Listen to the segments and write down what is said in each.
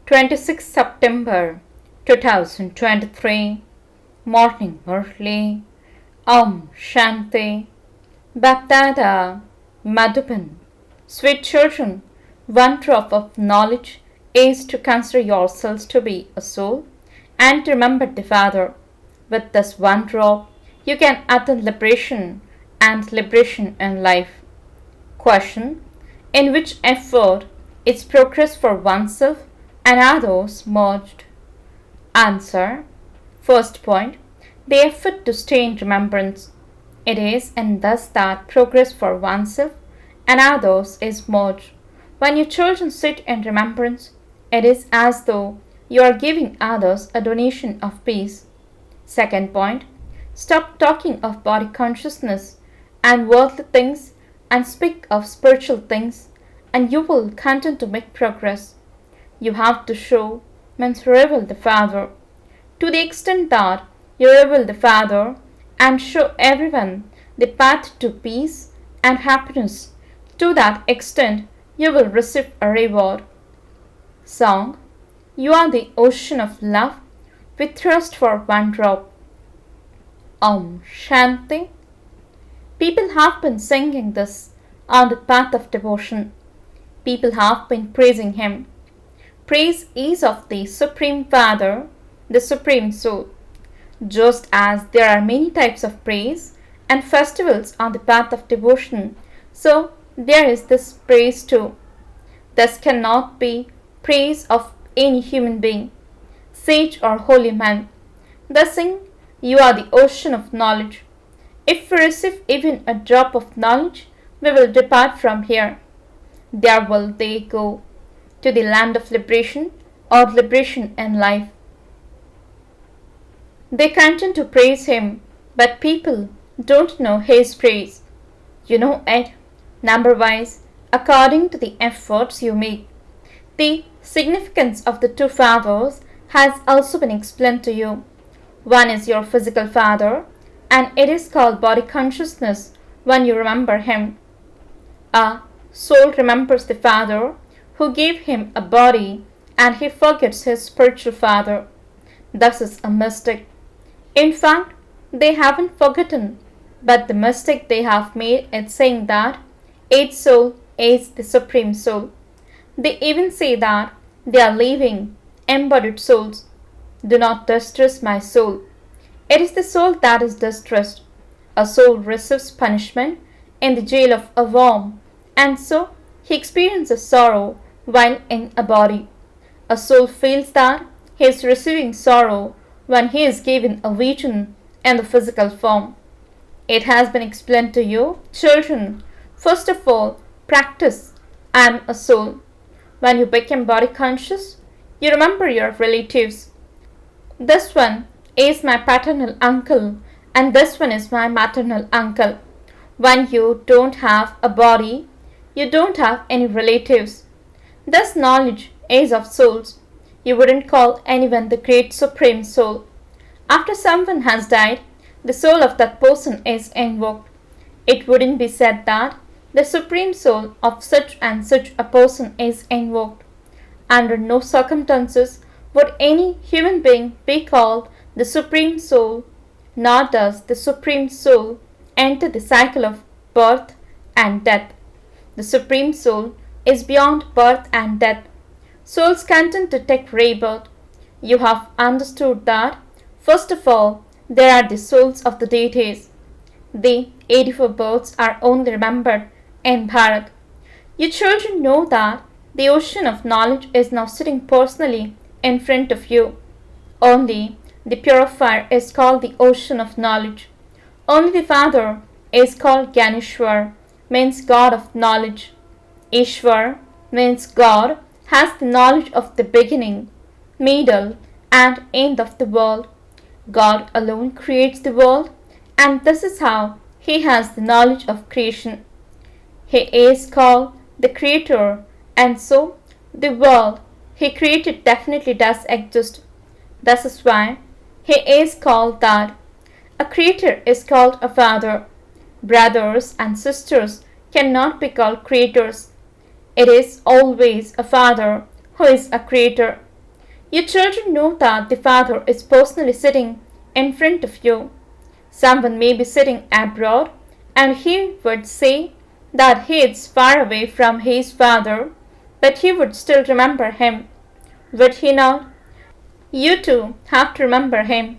26 September 2023. Morning Murli. Om Shanti. BapDada. Madhuban. Sweet children, one drop of knowledge is to consider yourselves to be a soul and to remember the Father. With this one drop, you can attain liberation and liberation in life. Question: in which effort is progress for oneself and others merged? Answer: first point, the effort to stay in remembrance. It is in thus that progress for oneself and others is merged. When your children sit in remembrance, it is as though you are giving others a donation of peace. Second point, stop talking of body consciousness and worldly things and speak of spiritual things, and you will continue to make progress. You have to show, means reveal the Father. To the extent that you reveal the Father and show everyone the path to peace and happiness, to that extent you will receive a reward. Song: you are the ocean of love, we thirst for one drop. Om Shanti. People have been singing this on the path of devotion. People have been praising Him. Praise is of the Supreme Father, the Supreme Soul. Just as there are many types of praise and festivals on the path of devotion, so there is this praise too. This cannot be praise of any human being, sage or holy man. Thus sing, you are the ocean of knowledge. If we receive even a drop of knowledge, we will depart from here. There will they go to the land of liberation or liberation in life. They continue to praise Him, but people don't know His praise. You know it, number-wise, according to the efforts you make. The significance of the two fathers has also been explained to you. One is your physical father, and it is called body consciousness when you remember him. A soul remembers the Father who gave him a body, and he forgets his spiritual father. Thus is a mistake. In fact, they haven't forgotten, but the mistake they have made is saying that each soul is the Supreme Soul. They even say that they are living, embodied souls. Do not distress my soul. It is the soul that is distressed. A soul receives punishment in the jail of a worm, and so he experiences sorrow while in a body. A soul feels that he is receiving sorrow when he is given a vision in the physical form. It has been explained to you, children. First of all, practice I am a soul. When you become body conscious, you remember your relatives. This one is my paternal uncle, and this one is my maternal uncle. When you don't have a body, you don't have any relatives. This knowledge is of souls. You wouldn't call anyone the great Supreme Soul. After someone has died, the soul of that person is invoked. It wouldn't be said that the Supreme Soul of such and such a person is invoked. Under no circumstances would any human being be called the Supreme Soul, nor does the Supreme Soul enter the cycle of birth and death. The Supreme Soul is beyond birth and death. Souls continue to take rebirth. You have understood that, first of all, there are the souls of the deities. The 84 births are only remembered in Bharat. You children know that the ocean of knowledge is now sitting personally in front of you. Only the purifier is called the ocean of knowledge. Only the Father is called Gyaneshwar, means God of knowledge. Ishwar means God has the knowledge of the beginning, middle, and end of the world. God alone creates the world, and this is how He has the knowledge of creation. He is called the Creator, and so the world He created definitely does exist. This is why He is called that. A creator is called a father. Brothers and sisters cannot be called creators. It is always a father who is a creator. Your children know that the Father is personally sitting in front of you. Someone may be sitting abroad and he would say that he is far away from his Father, but he would still remember him. Would he not? You too have to remember him.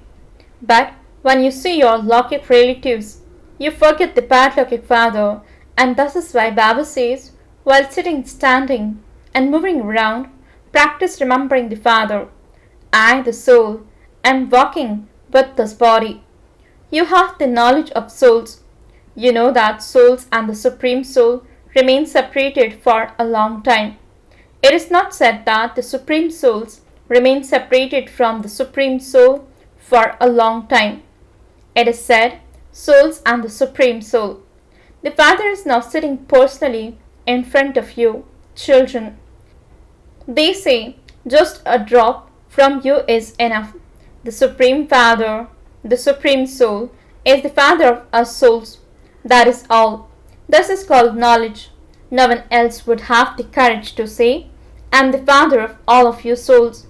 But when you see your Lokik relatives, you forget the Paralokik Father, and this is why Baba says, while sitting, standing, and moving around, practice remembering the Father. I, the soul, am walking with this body. You have the knowledge of souls. You know that souls and the Supreme Soul remain separated for a long time. It is not said that the Supreme Souls remain separated from the Supreme Soul for a long time. It is said, souls and the Supreme Soul. The Father is now sitting personally in front of you, children. They say, just a drop from you is enough. The Supreme Father, the Supreme Soul, is the Father of us souls. That is all. This is called knowledge. No one else would have the courage to say, I am the Father of all of you souls.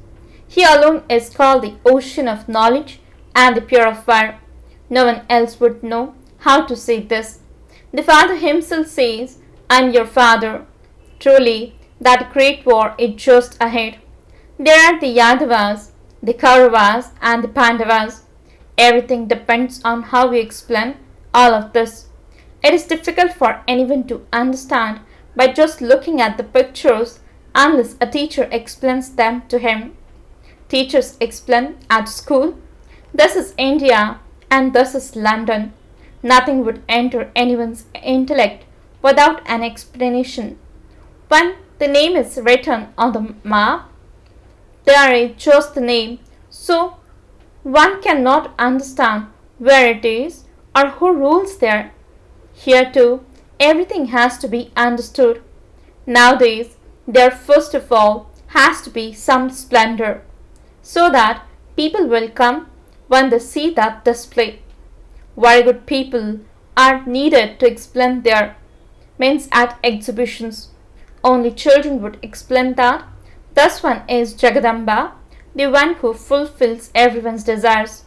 He alone is called the ocean of knowledge and the purifier. No one else would know how to say this. The Father himself says, I am your Father. Truly, that great war is just ahead. There are the Yadavas, the Kauravas, and the Pandavas. Everything depends on how we explain all of this. It is difficult for anyone to understand by just looking at the pictures unless a teacher explains them to him. Teachers explain at school, this is India and this is London. Nothing would enter anyone's intellect without an explanation. When the name is written on the map, there is just the name, so one cannot understand where it is or who rules there. Here too, everything has to be understood. Nowadays, there first of all has to be some splendor, so that people will come when they see that display. Very good people are needed to explain there. Means at exhibitions, only children would explain that this one is Jagadamba, the one who fulfills everyone's desires.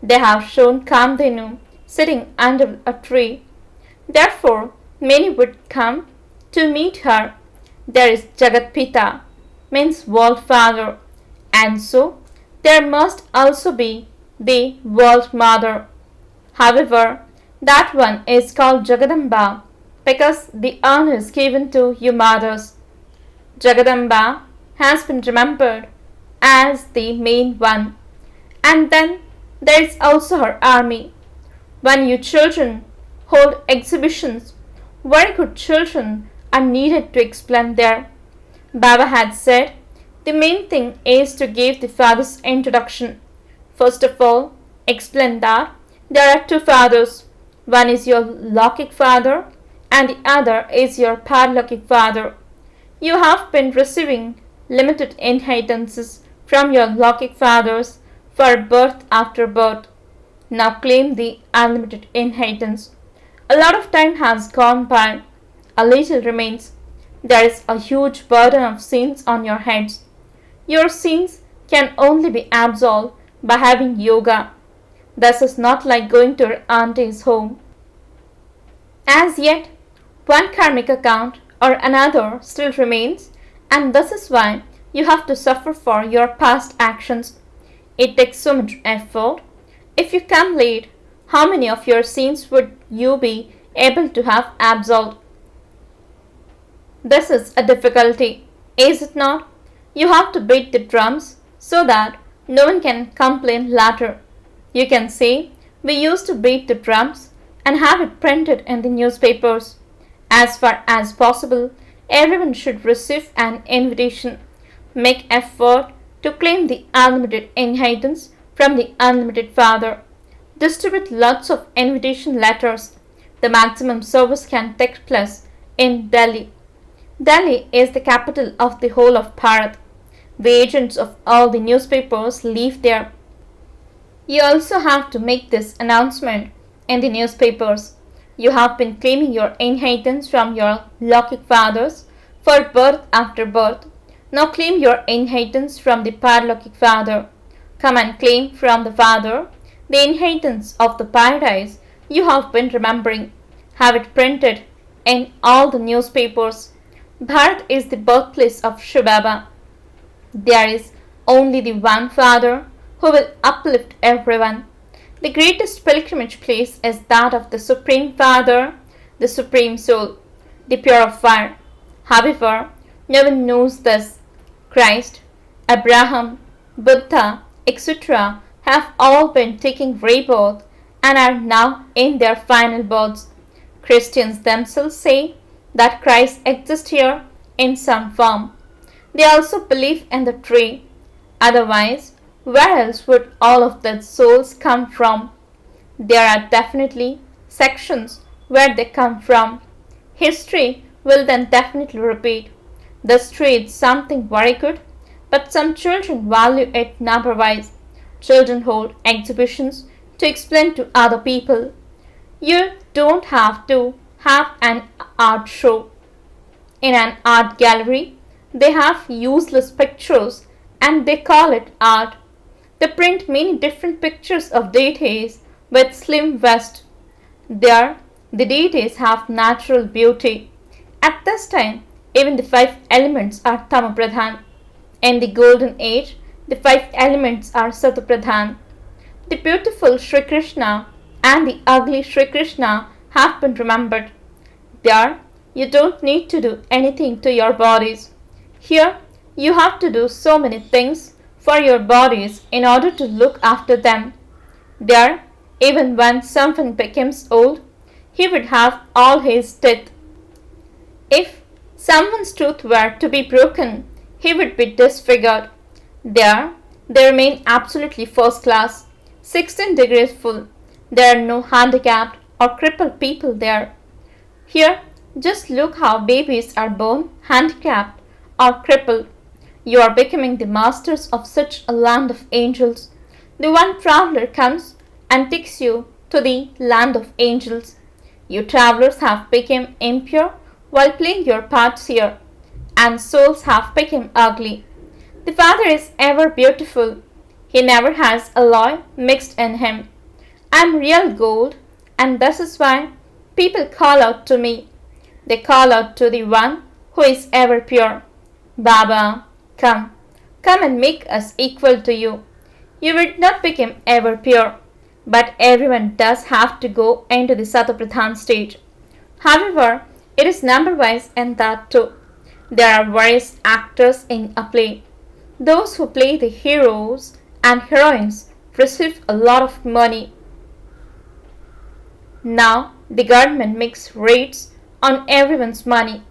They have shown Kamdhenu sitting under a tree. Therefore, many would come to meet her. There is Jagat Pita, means World Father, and so there must also be the World Mother. However, that one is called Jagadamba because the honor is given to you mothers. Jagadamba has been remembered as the main one, and then there is also her army. When you children hold exhibitions, very good children are needed to explain there. Baba had said, the main thing is to give the Father's introduction. First of all, explain that there are two Fathers. One is your Lokik Father and the other is your Paralokik Father. You have been receiving limited inheritances from your Lokik Fathers for birth after birth. Now claim the unlimited inheritance. A lot of time has gone by. A little remains. There is a huge burden of sins on your heads. Your sins can only be absolved by having yoga. This is not like going to your auntie's home. As yet, one karmic account or another still remains, and this is why you have to suffer for your past actions. It takes so much effort. If you come late, how many of your sins would you be able to have absolved? This is a difficulty, is it not? You have to beat the drums so that no one can complain later. You can say, we used to beat the drums and have it printed in the newspapers. As far as possible, everyone should receive an invitation. Make effort to claim the unlimited inheritance from the unlimited Father. Distribute lots of invitation letters. The maximum service can take place in Delhi. Delhi is the capital of the whole of Bharat. The agents of all the newspapers live there. You also have to make this announcement in the newspapers. You have been claiming your inheritance from your Lokik Fathers for birth after birth. Now claim your inheritance from the paralokik Father. Come and claim from the Father the inheritance of the paradise you have been remembering. Have it printed in all the newspapers. Bharat is the birthplace of Shivbaba. There is only the one Father who will uplift everyone. The greatest pilgrimage place is that of the Supreme Father, the Supreme Soul, the pure fire. However, no one knows this. Christ, Abraham, Buddha, etc. have all been taking rebirth and are now in their final births. Christians themselves say that Christ exists here in some form. They also believe in the tree. Otherwise, where else would all of the souls come from? There are definitely sections where they come from. History will then definitely repeat. This tree is something very good, but some children value it number-wise. Children hold exhibitions to explain to other people. You don't have to have an art show. In an art gallery, they have useless pictures and they call it art. They print many different pictures of deities with slim waist. There, the deities have natural beauty. At this time, even the five elements are Tamapradhan. In the golden age, the five elements are Satapradhan. The beautiful Sri Krishna and the ugly Sri Krishna have been remembered. There, you don't need to do anything to your bodies. Here, you have to do so many things for your bodies in order to look after them. There, even when someone becomes old, he would have all his teeth. If someone's tooth were to be broken, he would be disfigured. There, they remain absolutely first class, 16 degrees full. There are no handicapped or crippled people there. Here, just look how babies are born handicapped or crippled. You are becoming the masters of such a land of angels. The one traveler comes and takes you to the land of angels. You travelers have become impure while playing your parts here, and souls have become ugly. The Father is ever beautiful. He never has alloy mixed in him. I am real gold, and this is why people call out to me. They call out to the one who is ever pure. Baba, come and make us equal to you. You will not become ever pure, but everyone does have to go into the Satapradhan stage. However, it is number-wise in that too. There are various actors in a play. Those who play the heroes and heroines receive a lot of money. Now, the government makes raids on everyone's money.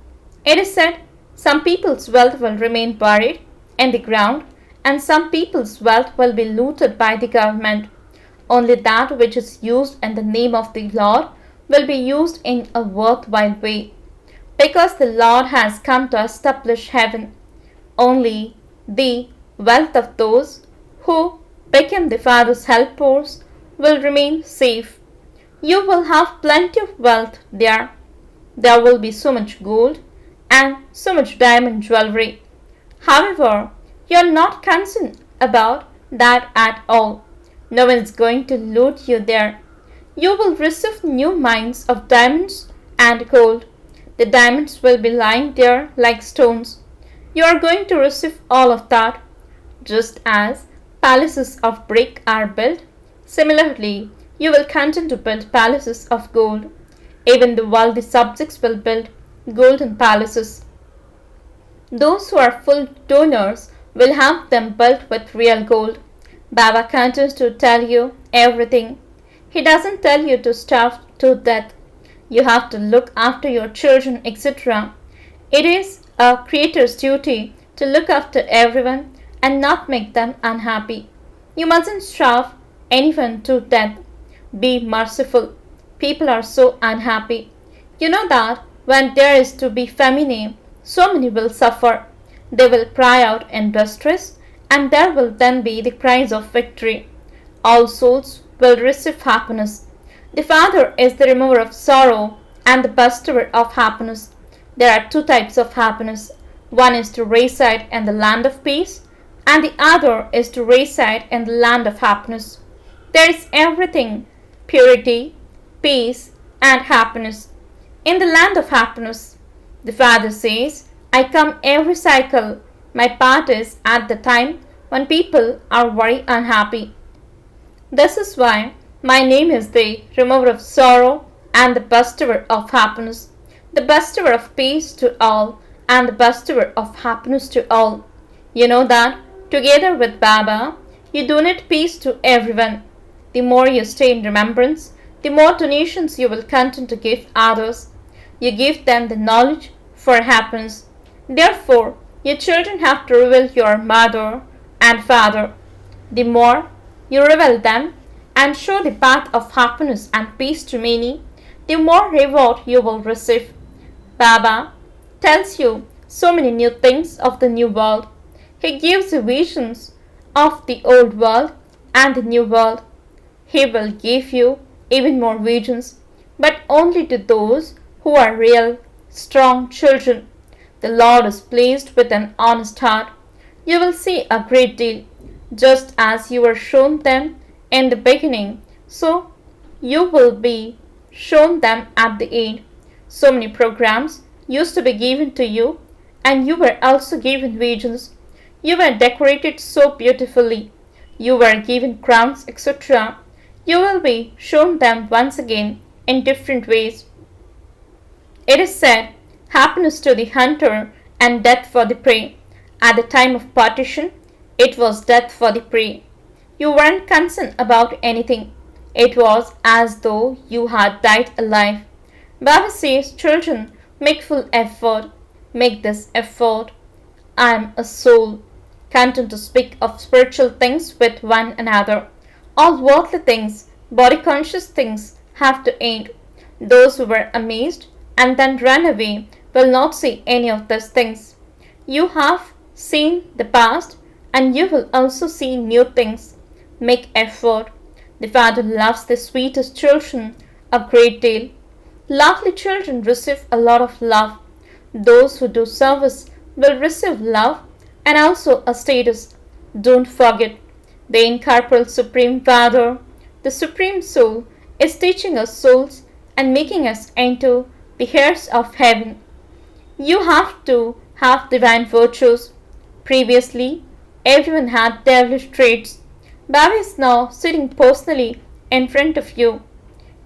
It is said some people's wealth will remain buried in the ground and some people's wealth will be looted by the government. Only that which is used in the name of the Lord will be used in a worthwhile way, because the Lord has come to establish heaven. Only the wealth of those who become the Father's helpers will remain safe. You will have plenty of wealth there. There will be so much gold and so much diamond jewelry. However, you are not concerned about that at all. No one is going to loot you there. You will receive new mines of diamonds and gold. The diamonds will be lying there like stones. You are going to receive all of that. Just as palaces of brick are built, similarly, you will continue to build palaces of gold. Even the wealthy subjects will build golden palaces. Those who are full donors will have them built with real gold. Baba continues to tell you everything. He doesn't tell you to starve to death. You have to look after your children, etc. It is a creator's duty to look after everyone and not make them unhappy. You mustn't starve anyone to death. Be merciful. People are so unhappy. You know that when there is to be famine, so many will suffer. They will cry out in distress, and there will then be the cries of victory. All souls will receive happiness. The Father is the remover of sorrow and the bestower of happiness. There are two types of happiness. One is to reside in the land of peace, and the other is to reside in the land of happiness. There is everything: purity, peace, and happiness. In the land of happiness, the Father says, I come every cycle. My part is at the time when people are very unhappy. This is why my name is the remover of sorrow and the bestower of happiness, the bestower of peace to all and the bestower of happiness to all. You know that together with Baba, you donate peace to everyone. The more you stay in remembrance, the more donations you will continue to give others. You give them the knowledge for happiness. Therefore, your children have to reveal your mother and father. The more you reveal them and show the path of happiness and peace to many, the more reward you will receive. Baba tells you so many new things of the new world. He gives you visions of the old world and the new world. He will give you even more visions, but only to those who are real, strong children. The Lord is pleased with an honest heart. You will see a great deal, just as you were shown them in the beginning, so you will be shown them at the end. So many programs used to be given to you, and you were also given visions. You were decorated so beautifully. You were given crowns, etc. You will be shown them once again in different ways. It is said, happiness to the hunter and death for the prey. At the time of partition, it was death for the prey. You weren't concerned about anything. It was as though you had died alive. Baba says, children, make full effort. Make this effort. I am a soul. Continue to speak of spiritual things with one another. All worldly things, body-conscious things have to end. Those who were amazed and then ran away will not see any of these things. You have seen the past and you will also see new things. Make effort. The Father loves the sweetest children a great deal. Lovely children receive a lot of love. Those who do service will receive love and also a status. Don't forget, the incorporeal Supreme Father, the Supreme Soul, is teaching us souls and making us into the heirs of heaven. You have to have divine virtues. Previously, everyone had devilish traits. Baba is now sitting personally in front of you.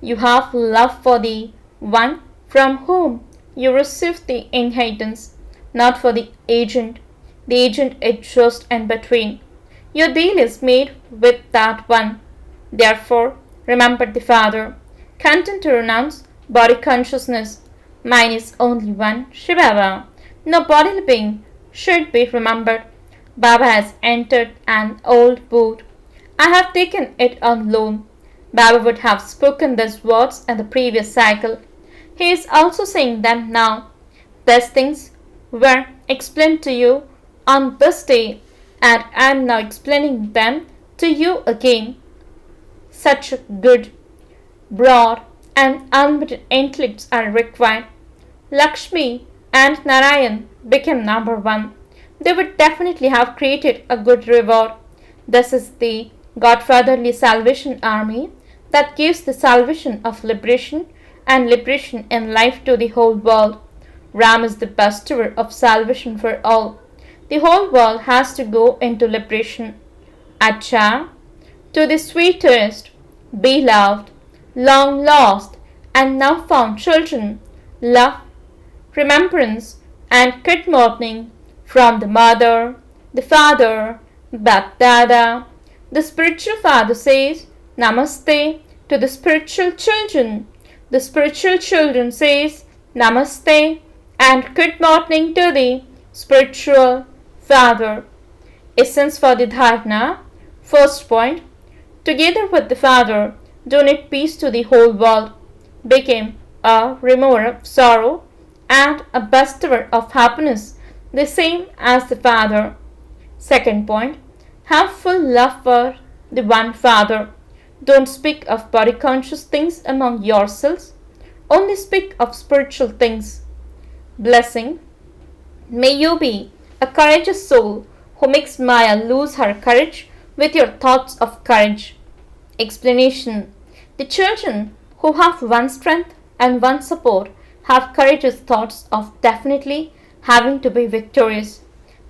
You have love for the one from whom you receive the inheritance, not for the agent. The agent is just in between. Your deal is made with that one. Therefore, remember the Father. Continue to renounce body consciousness. Mine is only one, shivbaba. No bodily being should be remembered. Baba has entered an old boat. I have taken it on loan. Baba would have spoken these words in the previous cycle. He is also saying them now. These things were explained to you on this day, and I am now explaining them to you again. Such good, broad, and unlimited intellects are required. Lakshmi and Narayan became number one. They would definitely have created a good reward. This is the Godfatherly Salvation Army that gives the salvation of liberation and liberation in life to the whole world. Ram is the bestower of salvation for all. The whole world has to go into liberation. Acha, to the sweetest, beloved, long lost, and now found children, love, remembrance, and good morning from the mother, the father, BapDada. The spiritual father says, Namaste to the spiritual children. The spiritual children says, Namaste and good morning to the spiritual father. Essence for the dharana. First point, together with the Father, donate peace to the whole world. Became a remover of sorrow and a bestower of happiness, the same as the Father. Second point, have full love for the one Father. Don't speak of body conscious things among yourselves, only speak of spiritual things. Blessing. May you be a courageous soul who makes Maya lose her courage with your thoughts of courage. Explanation: the children who have one strength and one support have courageous thoughts of definitely having to be victorious.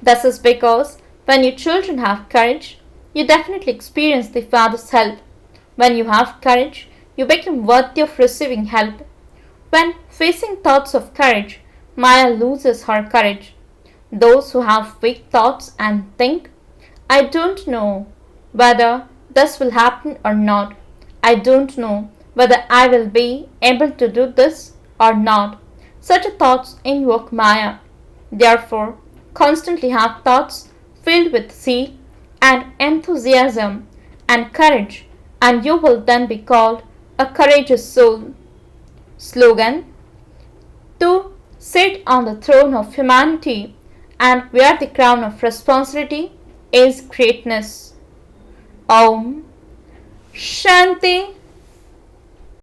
This is because when you children have courage, you definitely experience the Father's help. When you have courage, you become worthy of receiving help. When facing thoughts of courage, Maya loses her courage. Those who have weak thoughts and think, I don't know whether this will happen or not. I don't know whether I will be able to do this or not. Such thoughts invoke Maya. Therefore, constantly have thoughts filled with zeal and enthusiasm and courage, and you will then be called a courageous soul. Slogan: to sit on the throne of humanity and wear the crown of responsibility is greatness. Om Shanti